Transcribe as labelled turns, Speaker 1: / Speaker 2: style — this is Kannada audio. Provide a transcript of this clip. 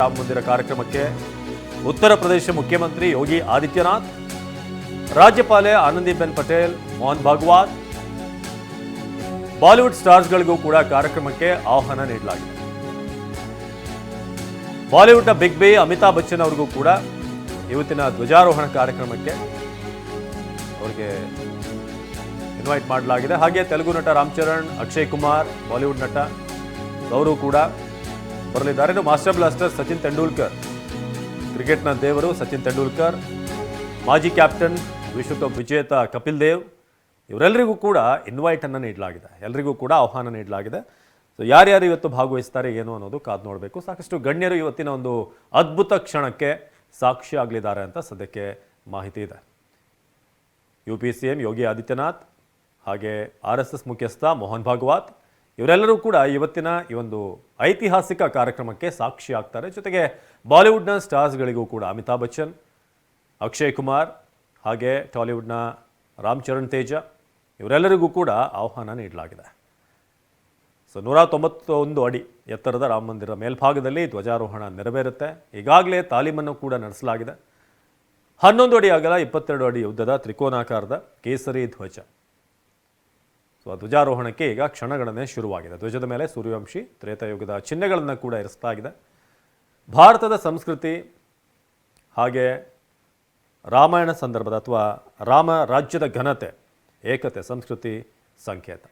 Speaker 1: ರಾಮ ಮಂದಿರ ಕಾರ್ಯಕ್ರಮಕ್ಕೆ ಉತ್ತರ ಪ್ರದೇಶ ಮುಖ್ಯಮಂತ್ರಿ ಯೋಗಿ ಆದಿತ್ಯನಾಥ್, ರಾಜ್ಯಪಾಲೆ ಆನಂದೀಬೆನ್ ಪಟೇಲ್, ಮೋಹನ್ ಭಾಗವತ್, ಬಾಲಿವುಡ್ ಸ್ಟಾರ್ಸ್ಗಳಿಗೂ ಕೂಡ ಕಾರ್ಯಕ್ರಮಕ್ಕೆ ಆಹ್ವಾನ ನೀಡಲಾಗಿದೆ. ಬಾಲಿವುಡ್ನ ಬಿಗ್ ಬಿ ಅಮಿತಾಬ್ ಬಚ್ಚನ್ ಅವರಿಗೂ ಕೂಡ ಇವತ್ತಿನ ಧ್ವಜಾರೋಹಣ ಕಾರ್ಯಕ್ರಮಕ್ಕೆ ಅವರಿಗೆ ಇನ್ವೈಟ್ ಮಾಡಲಾಗಿದೆ. ಹಾಗೆ ತೆಲುಗು ನಟ ರಾಮ್ ಚರಣ್, ಅಕ್ಷಯ್ ಕುಮಾರ್, ಬಾಲಿವುಡ್ ನಟ ಅವರು ಕೂಡ ಬರಲಿದ್ದಾರೆ. ಮಾಸ್ಟರ್ ಬ್ಲಾಸ್ಟರ್ ಸಚಿನ್ ತೆಂಡೂಲ್ಕರ್, ಕ್ರಿಕೆಟ್ನ ದೇವರು ಸಚಿನ್ ತೆಂಡೂಲ್ಕರ್, ಮಾಜಿ ಕ್ಯಾಪ್ಟನ್, ವಿಶ್ವಕಪ್ ವಿಜೇತ ಕಪಿಲ್ ದೇವ್, ಇವರೆಲ್ಲರಿಗೂ ಕೂಡ ಇನ್ವೈಟ್ ಅನ್ನು ನೀಡಲಾಗಿದೆ, ಎಲ್ಲರಿಗೂ ಕೂಡ ಆಹ್ವಾನ ನೀಡಲಾಗಿದೆ. ಸೊ ಯಾರ್ಯಾರು ಇವತ್ತು ಭಾಗವಹಿಸ್ತಾರೆ ಏನು ಅನ್ನೋದು ಕಾದು ನೋಡಬೇಕು. ಸಾಕಷ್ಟು ಗಣ್ಯರು ಇವತ್ತಿನ ಒಂದು ಅದ್ಭುತ ಕ್ಷಣಕ್ಕೆ ಸಾಕ್ಷಿ ಆಗಲಿದ್ದಾರೆ ಅಂತ ಸದ್ಯಕ್ಕೆ ಮಾಹಿತಿ ಇದೆ. UP CM ಯೋಗಿ ಆದಿತ್ಯನಾಥ್, ಹಾಗೆ RSS ಮುಖ್ಯಸ್ಥ ಮೋಹನ್ ಭಾಗವತ್, ಇವರೆಲ್ಲರೂ ಕೂಡ ಇವತ್ತಿನ ಈ ಒಂದು ಐತಿಹಾಸಿಕ ಕಾರ್ಯಕ್ರಮಕ್ಕೆ ಸಾಕ್ಷಿ ಆಗ್ತಾರೆ. ಜೊತೆಗೆ ಬಾಲಿವುಡ್ನ ಸ್ಟಾರ್ಸ್ಗಳಿಗೂ ಕೂಡ ಅಮಿತಾಬ್ ಬಚ್ಚನ್, ಅಕ್ಷಯ್ ಕುಮಾರ್, ಹಾಗೆ ಟಾಲಿವುಡ್ನ ರಾಮ್ ಚರಣ್ ತೇಜ, ಇವರೆಲ್ಲರಿಗೂ ಕೂಡ ಆಹ್ವಾನ ನೀಡಲಾಗಿದೆ. ಸೊ 191 ಅಡಿ ಎತ್ತರದ ರಾಮ ಮಂದಿರ ಮೇಲ್ಭಾಗದಲ್ಲಿ ಧ್ವಜಾರೋಹಣ ನೆರವೇರುತ್ತೆ. ಈಗಾಗಲೇ ತಾಲೀಮನ್ನು ಕೂಡ ನಡೆಸಲಾಗಿದೆ. 11 ಅಡಿ ಅಗಲ, 22 ಅಡಿ ಉದ್ದದ ತ್ರಿಕೋನಾಕಾರದ ಕೇಸರಿ ಧ್ವಜ. ಸೊ ಧ್ವಜಾರೋಹಣಕ್ಕೆ ಈಗ ಕ್ಷಣಗಣನೆ ಶುರುವಾಗಿದೆ. ಧ್ವಜದ ಮೇಲೆ ಸೂರ್ಯವಂಶಿ, ತ್ರೇತಾಯುಗದ ಚಿಹ್ನೆಗಳನ್ನು ಕೂಡ ಇರಿಸಲಾಗಿದೆ. ಭಾರತದ ಸಂಸ್ಕೃತಿ ಹಾಗೆ ರಾಮಾಯಣ ಸಂದರ್ಭದ ಅಥವಾ ರಾಮ ರಾಜ್ಯದ ಘನತೆ, ಏಕತೆ, ಸಂಸ್ಕೃತಿ ಸಂಕೇತ.